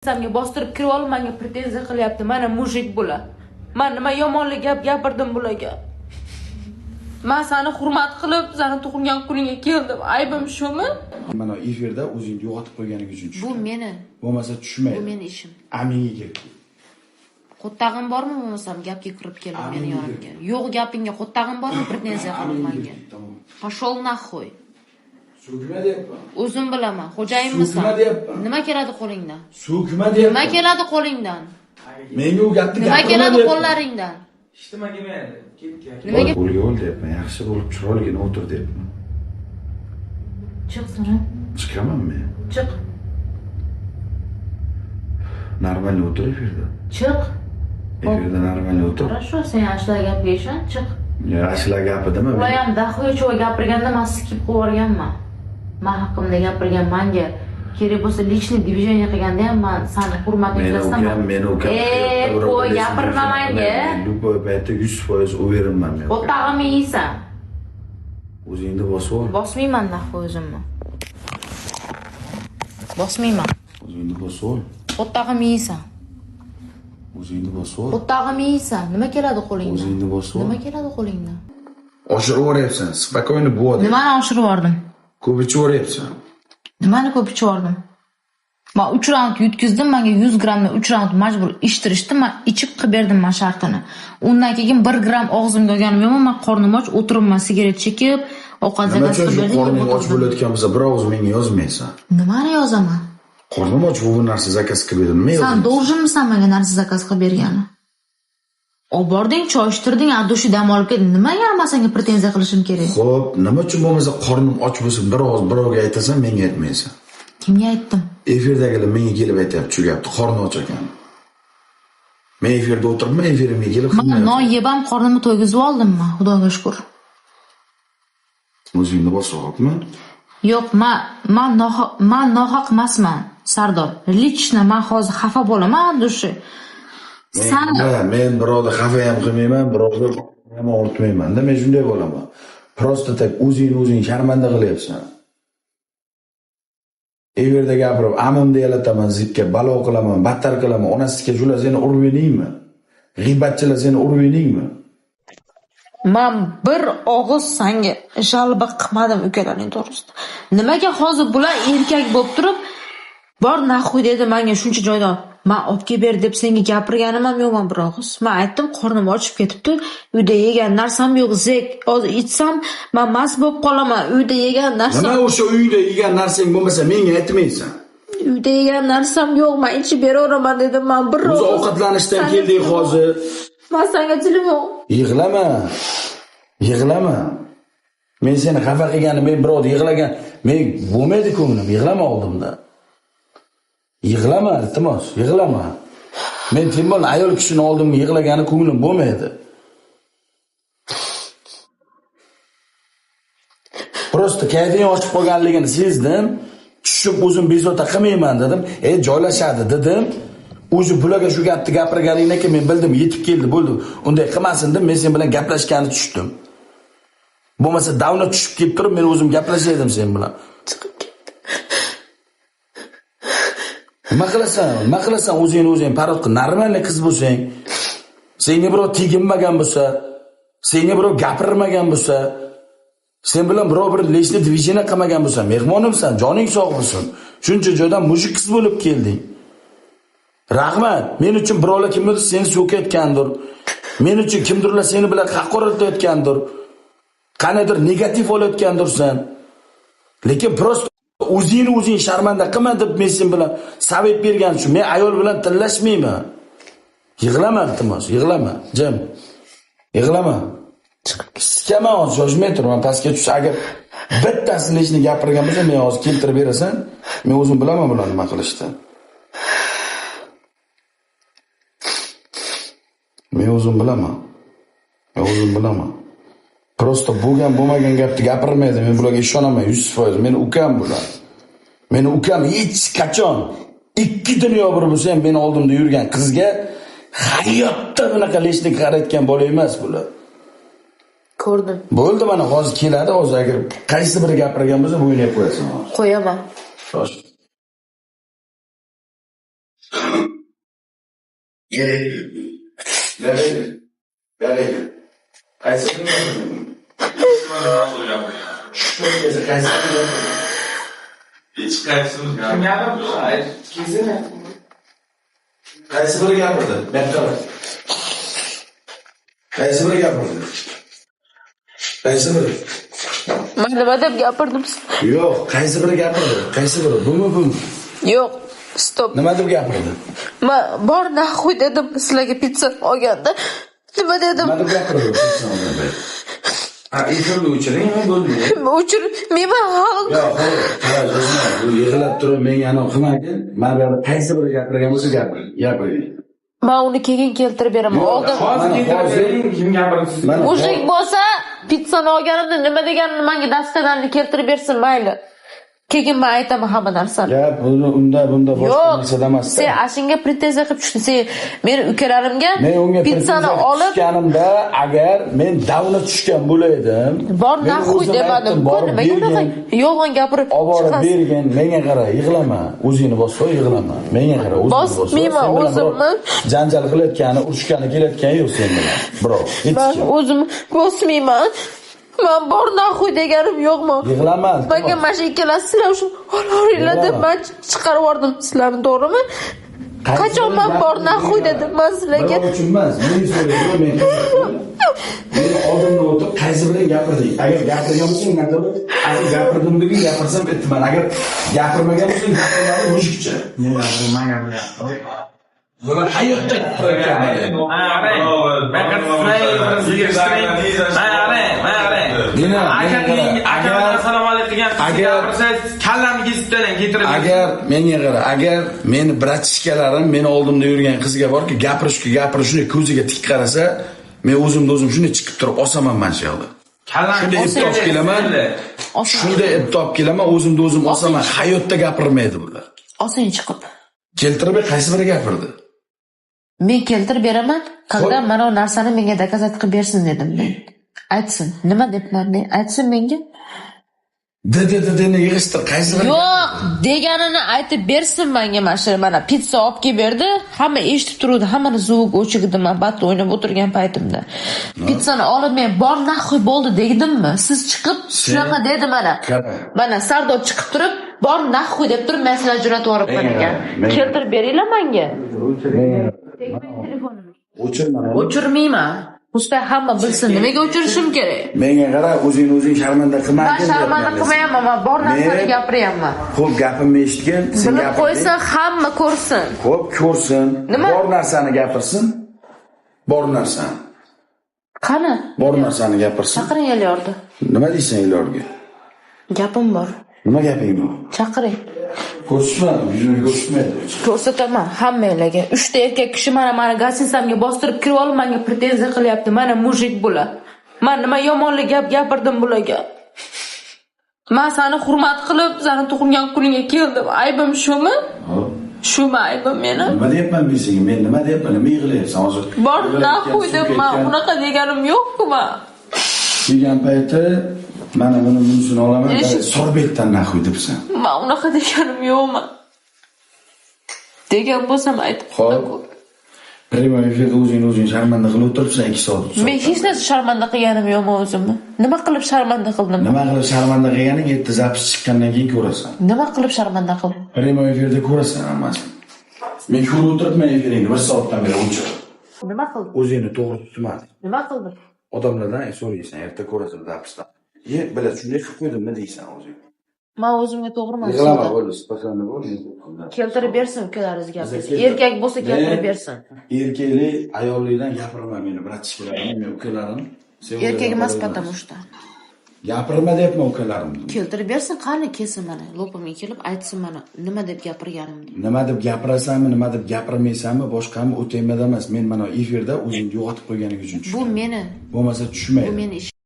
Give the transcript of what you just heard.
Samga bostirib kirib olib, menga pretenziya qilyapti. Mana mujik bular. Men nima yomonlik gap gapirdim bularga. Men seni hurmat qilib, seni tug'ilgan kuningga keldim. Aybim shumi? Mana efirda o'zingni yo'qotib qo'yganing uchun tushdim. Bu meni. Bo'lmasa tushmaydi. Bu meni ishim. Aminga kel. Qo'ttag'im bormi bo'lmasam gapga kirib kelib meni yonimga. Yo'q gapingga qo'ttag'im bormi pretenziya qilib menga. Pashol naxoy. So'kma deyapman. O'zim bilaman. Xo'jayinmisan. So'kma deyapman. Nima keladi qo'lingdan? So'kma deyapman. Nima keladi qo'lingdan? Menga u gapni Nima keladi qo'llaringdan? Hech nima kelmaydi. Ketgan. Nimaga qo'lga ol deyapman. Yaxshi bo'lib chiroyligina o'tir deyapman. chiq sana? Chiqaman men. Chiq. Normalni o'tir efirda. Chiq. Efirda normalni o'tir. Хорошо, sen ashula gapga ishon, chiq. Ashla gapi dema. Ular ham dahoyo'cha gapirganda men skip qilib yuborganman. Men haqimda gapirgan menga kerak bo'lsa lичный движение qilganda ham men seni hurmating qilaman. Men u qo'y gapirma menga. Любой paytda 100% o'veraman men. O'tag'imni yeysan. O'zingni bosib ol. Bosmayman nahoy o'zimni. Bosmayman. O'zingni bosib ol. O'tag'imni yeysan. O'zingni bosib ol. O'tag'imni yeysan. Nima keladi qo'lingdan? O'zingni bosib ol. Nima keladi qo'lingdan? Oshirib yuboryapsan. Spokойно bo'l. Nimani oshirib yubordim? Ko'p ichib yuboryapsan. Nimani ko'p ichib yubordim? Men 3 raund yutkizdim, menga 100 grammni 3 raund majbur ichtirishdi, men ichib qilib berdim men shartini. Undan keyin 1 gram og'zimga olganim yo'q, men qornim och o'tiribman, sigaret chekib, ovqat zakaz qilib berdim. Qorning och bo'layotgan bo'lsa, bir og'iz menga yozmaysan. Nimani yozaman? Qornim och bu narsa zakaz qilib berdim. Men Sen долженmisan menga narsa zakaz qilib bergani? Olib bording, choy ichtirding, adushi dam olib ketding. Nimaga men senga pretenziya qilishim kerak? Xo'p, nima uchun bo'lmasa qornim och bo'lsa, bir og'iz birovga aytasan, menga aytmaysan. Kimga aytdim? Efirdagilar menga kelib aytayapti, shu gapni, qorni och ekan. Men efirda o'tiribman, efirimga kelib Men non yeb ham qornimni to'ygizib oldimmi? Xudoga shukr. O'zingni bosib olibmi? Yo'q, men nohaq emasman, Sardor. Lichna men hozir xafa bo'laman, adushi. Men birovni xafa ham qilmayman, birovni ham ortmayman-da, men shunday bo'laman. Prosta tak o'zing sharmanda qilyapsan. Everda gapirib, amimni yalataman, zikka balo qilaman, battar qilaman. Onasiga shular seni urib yeningmi? G'iybatchilar seni urib yeningmi? Men bir og'iz senga shalba qilmadim ukalaring to'g'risida. Nimaga hozir bular erkak bo'lib turib, bor naxuy dedi menga shuncha joydan. Men olib kelib ber deb senga gapirganim ham yo'q bir og'iz. Men aytdim, qornim ochib ketibdi. Uyda yegan narsam yo'q, zek. Hozir ichsam, men mast bo'lib qolaman. Uyda yegan narsam. Nima o'sha uyda yegan narsang bo'lmasa menga aytmaysan? Uyda yegan narsam yo'q, men ichib beraveraman dedim. Men bir og'iz. O'zi ovqatlanishdan keldik hozir. Men senga tilim yo'q. Yig'lama. Men seni xafa qilganim, men birovni yig'lagan, men bo'lmaydi ko'nglim, yig'lama oldimda. Yig'lama, iltimos, yig'lama. Men Timon ayol kishini oldimga yig'lagani ko'nglim bo'lmaydi. Prosta kayfing ochib qolganligini sezdim. Tushib o'zim bezovta qilmayman dedim. Joylashadi dedim. O'zi bularga shu gapni gapirganingdan keyin men bildim, yetib keldi, bo'ldi. Unday qilmasin deb men sen bilan gaplashgani tushdim. Bo'lmasa davna tushib kelib turib, men o'zim gaplashaydim sen bilan. Nima qilasan o'zing parod qil. Normalniy qiz bo'lsang, senga birov teginmagan bo'lsa, senga birov gapirmagan bo'lsa, sen bilan birov bir lechniy движение qilmagan bo'lsa, mehmonimsan, joning sog' bo'lsin. Shuncha joydan mujik qiz bo'lib kelding. Rahmat. Men uchun birovlar kimdir seni so'kayotgandir. Men uchun kimdirlar seni bilan haqoratlayotgandir. Qanaydir negativ olayotgandirsan. Lekin prosta o'zing sharmanda qilma deb men sen bilan savet bergan uchun men ayol bilan tillashmayman. Yig'lama, iltimos, yig'lama, jim. Yig'lama. Chiqaman, shoshmay tur, men pastga tush. Agar bittasini ishni gapirgan bo'lsa, men hozir keltirib berasan, men o'zim bilaman bularni nima qilishni. Men o'zim bilaman. Prosta bo'lmagan gapni gapirmaydi. Men bularga ishonaman 100%. Meni ukam bular. Meni ukam hech qachon ikki dunyo bir bo'lsa ham meni oldimda yurgan qizga hayotda bunaqa lechnik qaratgan bola emas bular. Ko'rdim. Bo'ldi, mana hozir keladi, hozir agar qaysi biri gapirgan bo'lsa bo'ynab qo'yasan. Qo'yaman. Xo'sh. Beraylik. Qaysi Hech qaysimiz kim gapirdi? Kezini. qaysi biri gapirdi? Beklar. Qaysi biri gapirdi? Qaysi biri? Men nima deb gapirdim? Yo'q, qaysi biri gapirdi? Qaysi biri? Bumi? Yo'q, stop. Nima deb gapirdi? Men bor naxuy dedim sizlarga pizza olganda. Nima dedim? Nima deb gapirdi? Efirni o'chiringmi bo'ldi? O'chirmayman. Yo'q, bu yig'lab turib men yana qilmagin. Men bu yerda qaysi biri gapirgan bo'lsa gapiring. Men uni keyin keltirib beraman. Oldin Hozir keltiring, kim gapirdi? mujik bo'lsa pizzani olganimda nima deganini menga dastadan keltirib bersin, mayli. Keyin men aytaman hamma narsani. Gap bunda boshqa Yo'q, narsada emas. sen ashingga pretenziya qilib tushding. Sen meni ukalarimga Men unga pizzani olib tushganimda agar men davlat tushgan bo'laydim, bor men naxuy o'zim demadim. aytdim, borib Nimaga unaqa bergin, yolg'on gapirib oborib chiqasiz? bergin, menga qara, yig'lama. O'zingni bosib yig'lama. Menga qara, o'zingni bosib. Bosmayman, o'zimni. Janjal qilayotgani, urushgani kelayotgani yo'q sen bilan. Birov, hech Men kim. o'zim bosmayman. Men bor naxuy deganim yo'qmi? Yig'lama. Menga mana shu ikkalasi sizlar shu olinglar deb men chiqarib yubordim sizlarni, to'g'rimi? Qachon men bor naxuy dedim men sizlarga? Birov uchun emas, men so'rayman, men. Men oldimda o'tirib qaysi bilan gapirding? Agar gapirgan bo'lsang, agar gapirdim degin gapirsam aytman. Agar gapirmagan bo'lsang, gapirmadi mushukcha. Men gapirmayapman. Buni hayotda gapirgan. Agar menga qara, agar meni bratishkalarim meni oldimda yurgan qizga borki, gapirishni ko'ziga tik qarasa, men o'zimda o'zim shunday chiqib turib osaman mana shu yoqda. Shunday ibtob kelaman. Shunday ibtob kelaman, o'zimda o'zim osaman. Hayotda gapirmaydi bular. Osing chiqib. Keltirib qaysi biri gapirdi? Men keltirib beraman. Qilda mana bu narsani menga dokazat qilib bersin dedim men. Aytsin. Nima debman men? Aytsin menga. Dedeni yig'ishtir qaysi biri? Yo'q, deganini aytib bersin menga mana shu mana pizza olib kelib berdi. Hamma eshitib turdi, hammani zuvuk o'chigdi men batda o'ynab o'tirgan paytimda. Pizzani olib men bor naxuy bo'ldi dedimmi? Siz chiqib shunaqa dedi mana. Mana Sardor chiqib turib bor naxuy deb turib men sizlarga jo'natib yuborib qo'ygan. Keltirib beringlar menga. O'chirmayman. Usta hamma bilsin, nimaga o'chirishim kerak? Menga qara, o'zing sharmanda qilma. Men sharmanda qilmayapman, men bor narsani gapiryapman. Xo'p, gapimni eshitgan, sen Bilib gapirding. qo'ysin, hamma ko'rsin. Xo'p, ko'rsin. Nima? Bor narsani gapirsin. Bor narsani. Qani? Bor narsani gapirsin. Chaqiring Elyorni. Nima deysan Elyorga? Gapim bor. Nima gaping bor? Chaqiring. Ko'rsatma, yuzini ko'rsatmaydi. Ko'rsataman hammalarga. 3 ta erkak kishi mana gasinsamga bostirib kirib olib menga pretenziya qilyapti. Mana mujik bular. Men nima yomonlik gap gapirdim bularga. Men seni hurmat qilib, seni tug'ilgan kuningga keldim. Aybim shumi? Shumi aybim meni? Nima deyapman men senga? Men nima deyapman? Nima yig'layapsan hozir? Bor naxuy deb men unaqa deganim yo'q-ku men. Degan payti mana bunisini olaman. Sorbetdan naxuy debsan. Men unaqa deganim yo'qman. Degan bo'lsam aytib qo'yaman. Prima efirda o'zing sharmanda qilib o'tiribsan 2 soat. Men hech narsa sharmanda qilganim yo'qmi o'zimni? Nima qilib sharmanda qildim? Nima qilib sharmanda qilganing 7 zapis chiqqandan keyin ko'rasan. Nima qilib sharmanda qildim? Prima efirda ko'rasan hammasini. Men ko'rib o'tiribman efiringni 1 soatdan beri o'chir. Nima qildim? O'zingni to'g'ri tutmading. Nima qildim? Odamlardan so'raysan, erta ko'rasan zapisdan. Bilad, shunday qilib qo'ydim, nima deysan o'zing? Men o'zimga to'g'riman. Yig'lama bo'ldi, spasani bo'l. Keltirib bersin ukalaringizga. Erkak bo'lsa keltirib bersin. Erkaklik, ayollikdan gapirma meni, bratishkalarim, men ukalarim. Erkak emas потому что. Gapirma deyapman ukalarimni. Keltirib bersin, qani kelsin mana. Lopimga kelib aytsin mana nima deb gapirganimni. Nima deb gapirasanmi, nima deb gapirmaysanmi, boshqami o'taymadan emas. Men mana efirda o'zingni yo'qotib qo'yganing uchun tushdim. Bu meni. Bo'lmasa tushmaydi. Bu meni ishim.